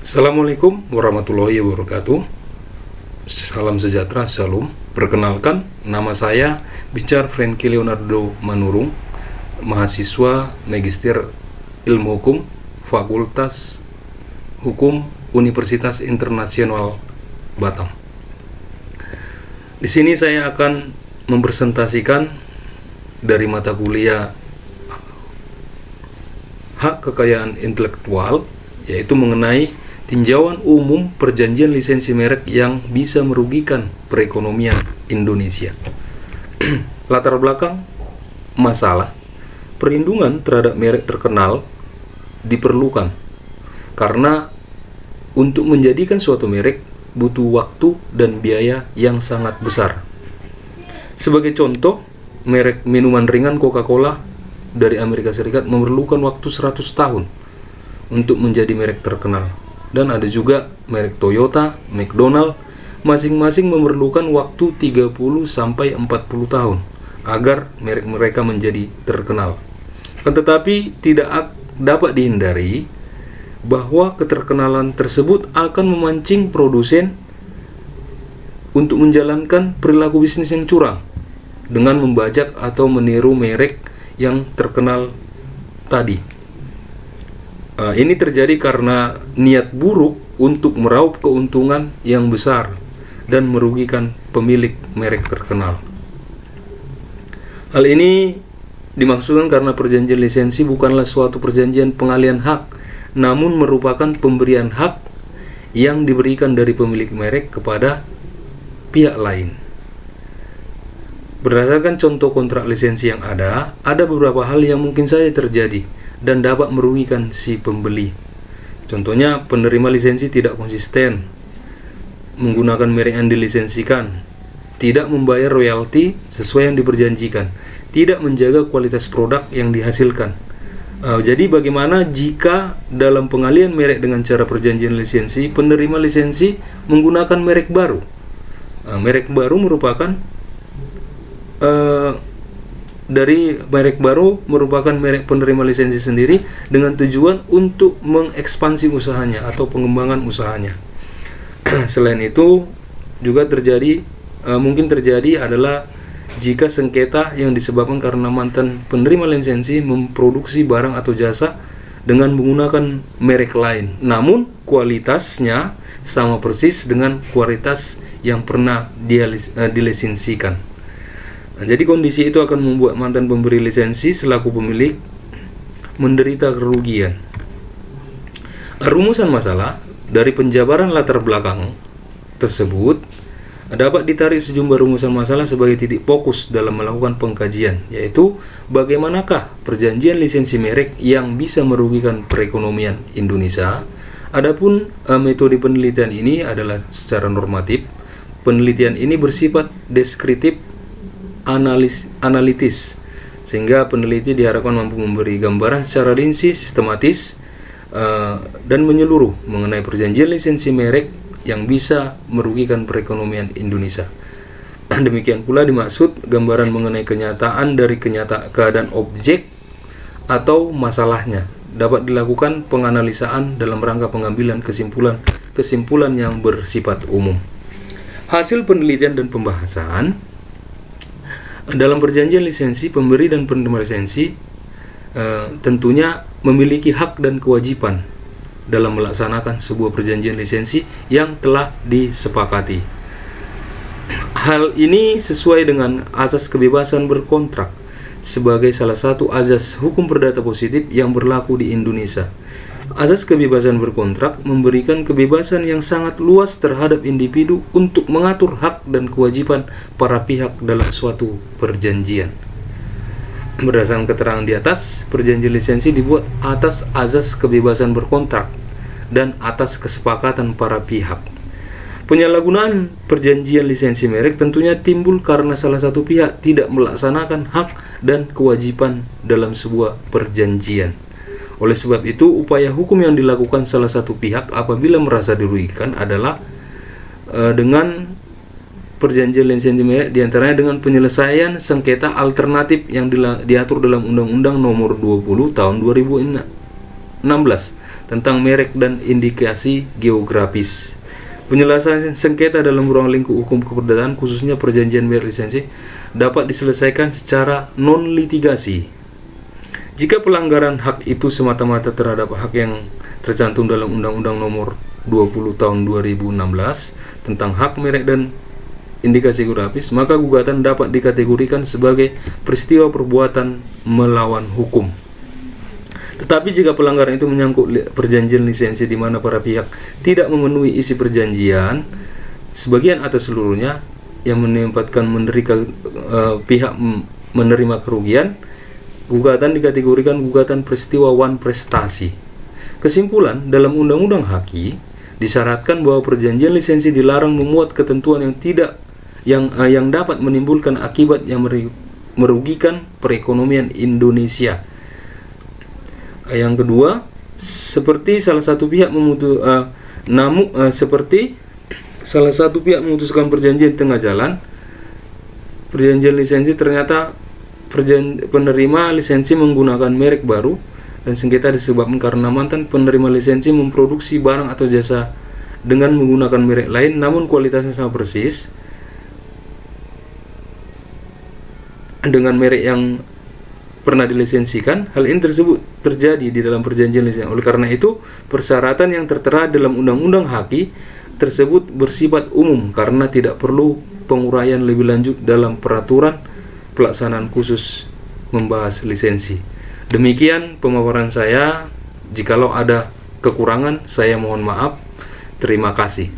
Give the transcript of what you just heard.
Assalamualaikum warahmatullahi wabarakatuh. Salam sejahtera, salam. Perkenalkan, nama saya Bicar Franky Leonardo Manurung, mahasiswa Magister Ilmu Hukum, Fakultas Hukum Universitas Internasional Batam. Di sini saya akan mempresentasikan dari mata kuliah Hak Kekayaan Intelektual, yaitu mengenai tinjauan umum perjanjian lisensi merek yang bisa merugikan perekonomian Indonesia. Latar belakang masalah perlindungan terhadap merek terkenal diperlukan karena untuk menjadikan suatu merek butuh waktu dan biaya yang sangat besar. Sebagai contoh, merek minuman ringan Coca-Cola dari Amerika Serikat memerlukan waktu 100 tahun untuk menjadi merek terkenal. Dan ada juga merek Toyota, McDonald, masing-masing memerlukan waktu 30 sampai 40 tahun agar merek mereka menjadi terkenal. Tetapi tidak dapat dihindari bahwa keterkenalan tersebut akan memancing produsen untuk menjalankan perilaku bisnis yang curang dengan membajak atau meniru merek yang terkenal tadi. Ini terjadi karena niat buruk untuk meraup keuntungan yang besar dan merugikan pemilik merek terkenal. Hal ini dimaksudkan karena perjanjian lisensi bukanlah suatu perjanjian pengalihan hak, namun merupakan pemberian hak yang diberikan dari pemilik merek kepada pihak lain. Berdasarkan contoh kontrak lisensi yang ada beberapa hal yang mungkin saja terjadi dan dapat merugikan si pembeli. Contohnya, penerima lisensi tidak konsisten menggunakan merek yang dilisensikan, tidak membayar royalti sesuai yang diperjanjikan, tidak menjaga kualitas produk yang dihasilkan. Jadi bagaimana jika dalam pengalihan merek dengan cara perjanjian lisensi, penerima lisensi menggunakan merek baru? Merek baru merupakan dari merek baru merupakan merek penerima lisensi sendiri dengan tujuan untuk mengekspansi usahanya atau pengembangan usahanya. Selain itu juga mungkin terjadi adalah jika sengketa yang disebabkan karena mantan penerima lisensi memproduksi barang atau jasa dengan menggunakan merek lain, namun kualitasnya sama persis dengan kualitas yang pernah dia dilisensikan. Jadi kondisi itu akan membuat mantan pemberi lisensi selaku pemilik menderita kerugian. Rumusan masalah dari penjabaran latar belakang tersebut dapat ditarik sejumlah rumusan masalah sebagai titik fokus dalam melakukan pengkajian, yaitu bagaimanakah perjanjian lisensi merek yang bisa merugikan perekonomian Indonesia. Adapun metode penelitian ini adalah secara normatif. Penelitian ini bersifat deskriptif analitis, sehingga peneliti diharapkan mampu memberi gambaran secara rinci, sistematis, dan menyeluruh mengenai perjanjian lisensi merek yang bisa merugikan perekonomian Indonesia. Demikian pula dimaksud gambaran mengenai kenyataan dari keadaan objek atau masalahnya. Dapat dilakukan penganalisaan dalam rangka pengambilan kesimpulan yang bersifat umum. Hasil penelitian dan pembahasan dalam perjanjian lisensi, pemberi dan penerima lisensi tentunya memiliki hak dan kewajiban dalam melaksanakan sebuah perjanjian lisensi yang telah disepakati. Hal ini sesuai dengan asas kebebasan berkontrak sebagai salah satu asas hukum perdata positif yang berlaku di Indonesia. Asas kebebasan berkontrak memberikan kebebasan yang sangat luas terhadap individu untuk mengatur hak dan kewajiban para pihak dalam suatu perjanjian. Berdasarkan keterangan di atas, perjanjian lisensi dibuat atas asas kebebasan berkontrak dan atas kesepakatan para pihak. Penyalahgunaan perjanjian lisensi merek tentunya timbul karena salah satu pihak tidak melaksanakan hak dan kewajiban dalam sebuah perjanjian. Oleh sebab itu, upaya hukum yang dilakukan salah satu pihak apabila merasa dirugikan adalah dengan perjanjian lisensi merek, diantaranya dengan penyelesaian sengketa alternatif yang diatur dalam Undang-Undang Nomor 20 Tahun 2006 tentang merek dan indikasi geografis. Penyelesaian sengketa dalam ruang lingkup hukum keperdataan, khususnya perjanjian merek lisensi, dapat diselesaikan secara non-litigasi. Jika pelanggaran hak itu semata-mata terhadap hak yang tercantum dalam Undang-Undang Nomor 20 Tahun 2016 tentang hak merek dan indikasi geografis, maka gugatan dapat dikategorikan sebagai peristiwa perbuatan melawan hukum. Tetapi jika pelanggaran itu menyangkut perjanjian lisensi di mana para pihak tidak memenuhi isi perjanjian, sebagian atau seluruhnya, yang menempatkan pihak menerima kerugian, gugatan dikategorikan gugatan peristiwa wan prestasi. Kesimpulan, dalam Undang-Undang HAKI disyaratkan bahwa perjanjian lisensi dilarang memuat ketentuan yang dapat menimbulkan akibat yang merugikan perekonomian Indonesia. Yang kedua, seperti salah satu pihak memutuskan perjanjian tengah jalan, perjanjian lisensi ternyata penerima lisensi menggunakan merek baru dan sengketa disebabkan karena mantan penerima lisensi memproduksi barang atau jasa dengan menggunakan merek lain namun kualitasnya sama persis dengan merek yang pernah dilisensikan. Hal ini tersebut terjadi di dalam perjanjian lisensi. Oleh karena itu, persyaratan yang tertera dalam Undang-Undang HAKI tersebut bersifat umum karena tidak perlu penguraian lebih lanjut dalam peraturan pelaksanaan khusus membahas lisensi. Demikian pemaparan saya. Jikalau ada kekurangan, saya mohon maaf. Terima kasih.